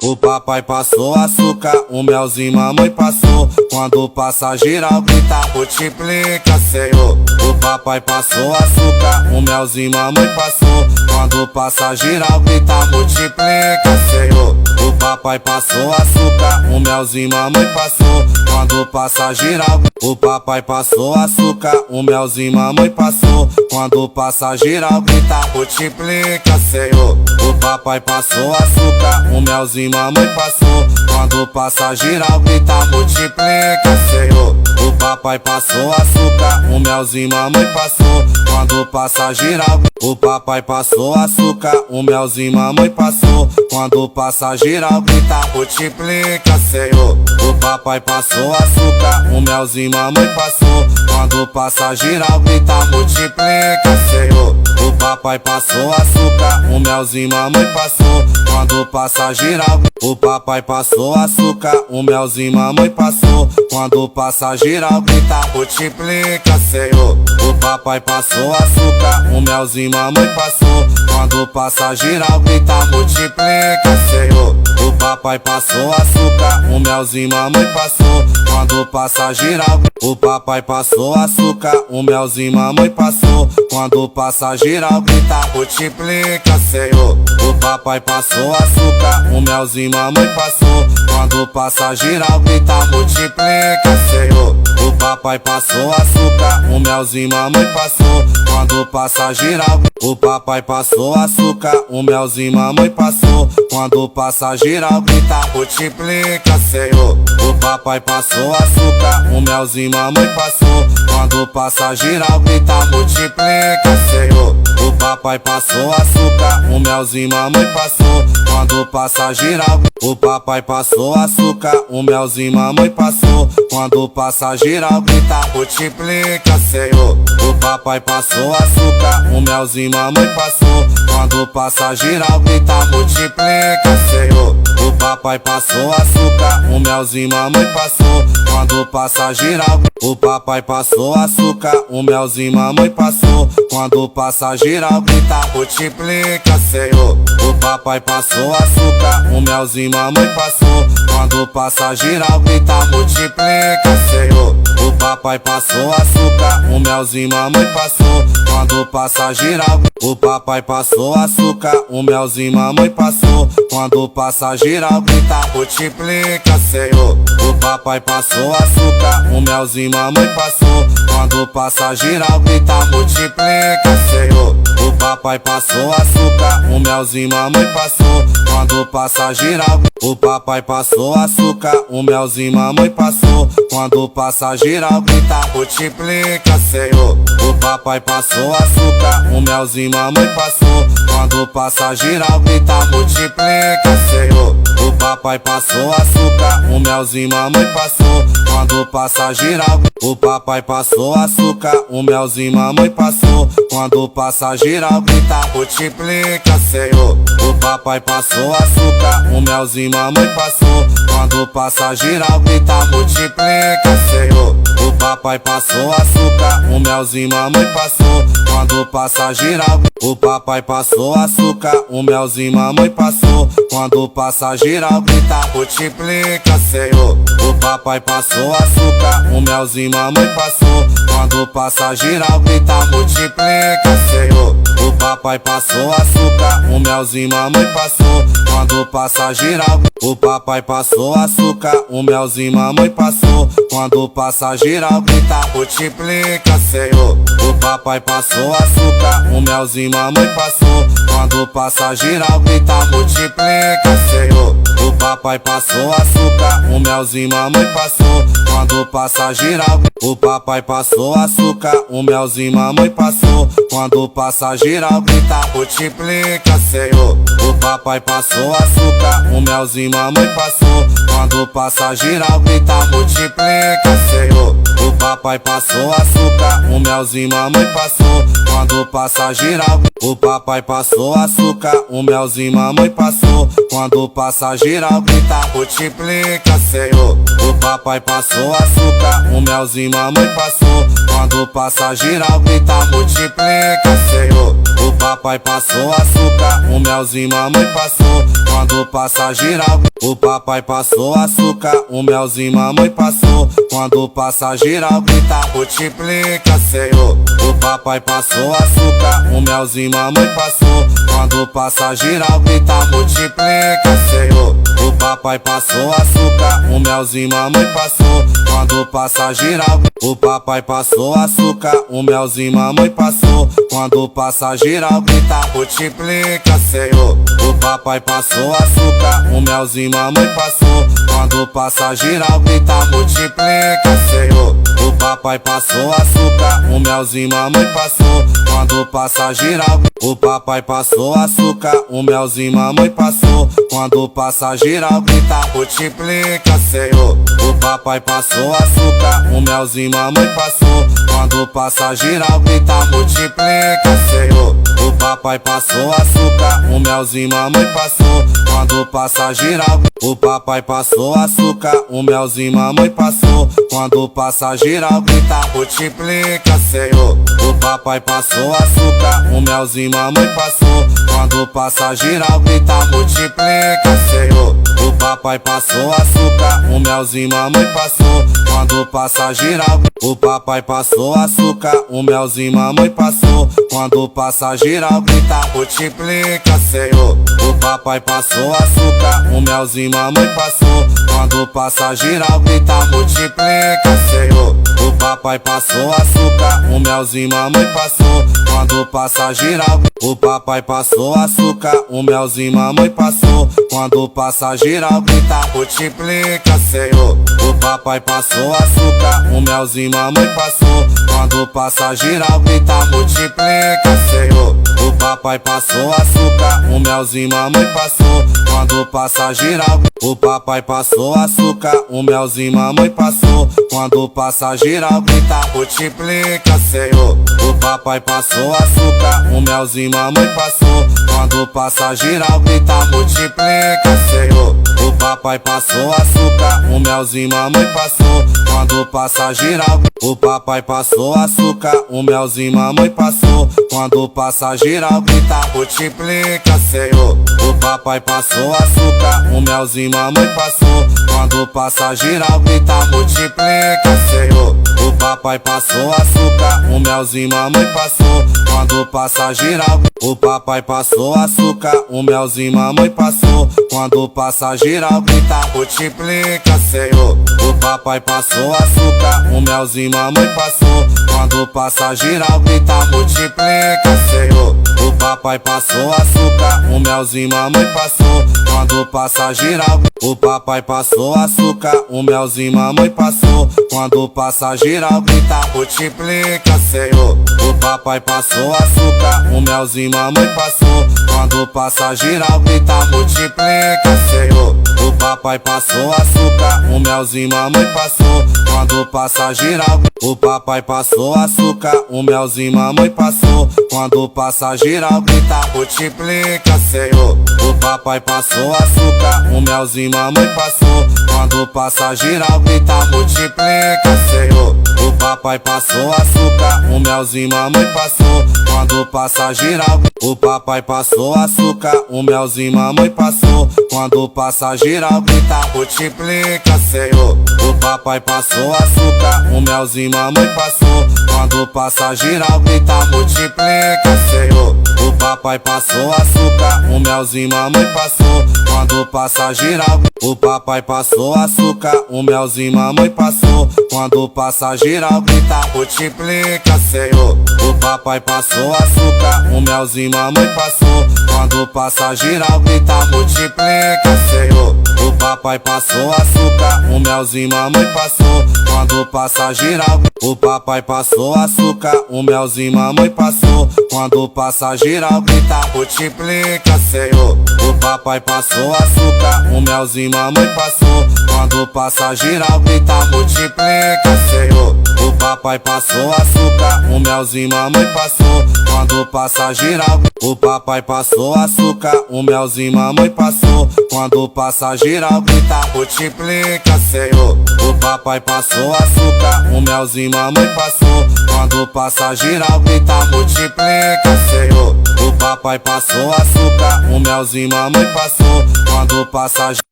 O papai passou açúcar, o melzinho mamãe passou. Quando passa geral grita, multiplica, Senhor. O papai passou açúcar, o melzinho mamãe passou. Quando passa geral grita, multiplica, Senhor. O papai passou açúcar, o melzinho mamãe passou. Quando passa geral, o papai passou açúcar, o melzinho mamãe passou. Quando passa geral grita, multiplica, Senhor. O papai passou açúcar, o melzinho mamãe passou. Quando passa geral grita, multiplica, Senhor. O papai passou açúcar, o melzinho mamãe passou. Quando passa geral, o papai passou açúcar, o melzinho mamãe passou. Quando passa geral grita, multiplica, Senhor. O papai passou açúcar, o melzinho mamãe passou. Quando passa geral grita, multiplica, Senhor. O papai passou açúcar, o melzinho mamãe passou. Quando passa geral, o papai passou açúcar, o melzinho mamãe passou. Quando passa geral grita, multiplica, Senhor. O papai passou açúcar, o melzinho mamãe passou. Quando passa geral grita, multiplica, Senhor. O papai passou açúcar, o melzinho mamãe passou. Quando passa geral, o papai passou açúcar, o melzinho mamãe passou. Quando passa geral grita, multiplica, Senhor. O papai passou açúcar, o melzinho mamãe passou. Quando passa geral grita, multiplica, Senhor. O papai passou açúcar, o melzinho mamãe passou. Quando passa geral, o papai passou açúcar, o melzinho mamãe passou. Quando passa geral grita, multiplica, Senhor. O papai passou açúcar, o melzinho mamãe passou. Quando passa geral grita, multiplica, Senhor. O papai passou açúcar, o melzinho mamãe passou. Quando passa geral, o papai passou açúcar, o melzinho mamãe passou. Quando passa geral grita, multiplica, Senhor. O papai passou açúcar, o melzinho mamãe passou. Quando passa geral grita, multiplica, Senhor. O papai passou açúcar, o melzinho mamãe passou. Quando passa geral, o papai passou açúcar, o melzinho mamãe passou. Quando passa geral grita, multiplica, Senhor. O papai passou açúcar, o melzinho mamãe passou. Quando passa geral grita, multiplica, Senhor. O papai passou açúcar, o melzinho mamãe passou. Quando passa geral, o papai passou açúcar, o melzinho mamãe passou. Quando passa geral grita, multiplica, Senhor. O papai passou açúcar, o melzinho mamãe passou. Quando passa geral grita, multiplica, Senhor. O papai passou açúcar, o melzinho mamãe passou. Quando passa geral, o papai passou açúcar, o melzinho mamãe passou. Quando passa geral grita, multiplica, Senhor. O papai passou açúcar, o melzinho mamãe passou. Quando passa geral grita, multiplica, Senhor. O papai passou açúcar, o melzinho mamãe passou. Quando passa geral, o papai passou açúcar, o melzinho mamãe passou. Quando passa geral grita, multiplica, Senhor. O papai passou açúcar, o melzinho mamãe passou. Quando passa geral grita, multiplica, Senhor. O papai passou açúcar, o melzinho mamãe passou. Quando passa geral, o papai passou açúcar, o melzinho mamãe passou. Quando passa geral grita, multiplica, Senhor. O papai passou açúcar, o melzinho mamãe passou. Quando passa geral grita, multiplica, Senhor. O papai passou açúcar, o melzinho mamãe passou. Quando passa geral, o papai passou açúcar, o melzinho mamãe passou. Quando passa geral grita, multiplica, Senhor. O papai passou açúcar, o melzinho mamãe passou. Quando passa geral grita, multiplica, Senhor. O papai passou açúcar, o melzinho mamãe passou. Quando passa geral, o papai passou açúcar, o melzinho mamãe passou. Quando passa geral grita, multiplica, Senhor. O papai passou açúcar, o melzinho mamãe passou. Quando passa geral grita, multiplica, Senhor. O papai passou açúcar, o melzinho mamãe passou. Quando passa geral, o papai passou açúcar, o melzinho mamãe passou. Quando passa geral grita, multiplica, Senhor. O papai passou açúcar, o melzinho mamãe passou. Quando passa geral grita, multiplica, Senhor. O papai passou açúcar, o melzinho mamãe passou. quando passa geral. O papai passou açúcar, o melzinho mamãe passou. Quando passa geral grita, multiplica, Senhor. O papai passou açúcar, o melzinho mamãe passou. Quando passa geral grita, multiplica, Senhor. O papai passou açúcar, o melzinho mamãe passou. Quando passa geral, o papai passou açúcar, o melzinho mamãe passou. Quando passa geral grita, multiplica, Senhor. O papai passou açúcar, o melzinho mamãe passou. Quando passa geral grita, multiplica, Senhor. O papai passou açúcar, o melzinho mamãe passou. Quando passa geral, o papai passou açúcar, o melzinho mamãe passou. Quando passa geral grita, multiplica, Senhor. O papai passou açúcar, o melzinho mamãe passou. Quando passa geral grita, multiplica, Senhor. O papai passou açúcar, o melzinho mamãe passou. Quando passa geral, o papai passou açúcar, o melzinho mamãe passou. Quando passa geral grita, multiplica, Senhor. O papai passou açúcar, o melzinho mamãe passou. Quando passa geral grita, multiplica, Senhor. O papai passou açúcar, o melzinho mamãe passou. Quando passa geral, o papai passou açúcar, o melzinho mamãe passou. Quando passa geral grita, multiplica, Senhor. O papai passou açúcar, o melzinho mamãe passou. Quando passa geral grita, multiplica, Senhor. O papai passou açúcar, o melzinho mamãe passou. Quando passa geral, o papai passou açúcar, o melzinho mamãe passou. Quando passa geral grita, multiplica, Senhor. O papai passou açúcar, o melzinho mamãe passou. Quando passa geral grita, multiplica, Senhor. O papai passou açúcar, o melzinho mamãe passou. Quando passa geral, o papai passou açúcar, o melzinho mamãe passou. Quando passa geral grita, multiplica, Senhor. O papai passou açúcar, o melzinho mamãe passou. Quando passa geral grita, multiplica, Senhor. O papai passou açúcar, o melzinho mamãe passou. Quando passa geral, o papai passou açúcar, o melzinho mamãe passou. Quando passa geral grita, multiplica, Senhor. O papai passou açúcar, o melzinho mamãe passou. Quando passa geral grita, multiplica, Senhor. O papai passou açúcar, o melzinho mamãe passou. Quando passa geral, o papai passou açúcar, o melzinho mamãe passou. Quando passa geral grita, multiplica, Senhor. O papai passou açúcar, o melzinho mamãe passou. Quando passa geral grita, multiplica, Senhor. O papai passou açúcar, o melzinho mamãe passou. Quando passa geral, o papai passou açúcar, o melzinho mamãe passou. Quando passa geral grita, multiplica, Senhor. O papai passou açúcar, o melzinho mamãe passou. Quando passa geral grita, multiplica, Senhor. O papai passou açúcar, o melzinho mamãe passou. Quando passa geral, o papai passou açúcar, o melzinho mamãe passou. Quando passa geral grita, multiplica, Senhor. O papai passou açúcar, o melzinho mamãe passou. Quando passa geral grita, multiplica, Senhor. O papai passou açúcar, o melzinho mamãe passou. Quando passa geral, o papai passou açúcar, o melzinho mamãe passou. Quando passa geral grita, multiplica, Senhor. O papai passou açúcar, o melzinho mamãe passou. Quando passa geral grita, multiplica, Senhor. O papai passou açúcar, o melzinho mamãe passou. Quando passa geral, o papai passou açúcar, o melzinho mamãe passou. Quando passa geral grita, multiplica, Senhor. O papai passou açúcar, o melzinho mamãe passou. Quando passa geral grita, multiplica, Senhor. O papai passou açúcar, o melzinho mamãe passou. Quando passa geral, o papai passou açúcar, o melzinho mamãe passou. Quando passa geral grita, multiplica, Senhor. O papai passou açúcar, o melzinho mamãe passou. Quando passa geral grita, multiplica, Senhor. O papai passou açúcar, o melzinho mamãe passou. Quando passa geral, o papai passou açúcar, o melzinho mamãe passou. Quando passa geral grita, multiplica, Senhor. O papai passou açúcar, o melzinho mamãe passou. Quando passa geral grita, multiplica, Senhor. O papai passou açúcar, o melzinho mamãe passou. quando passa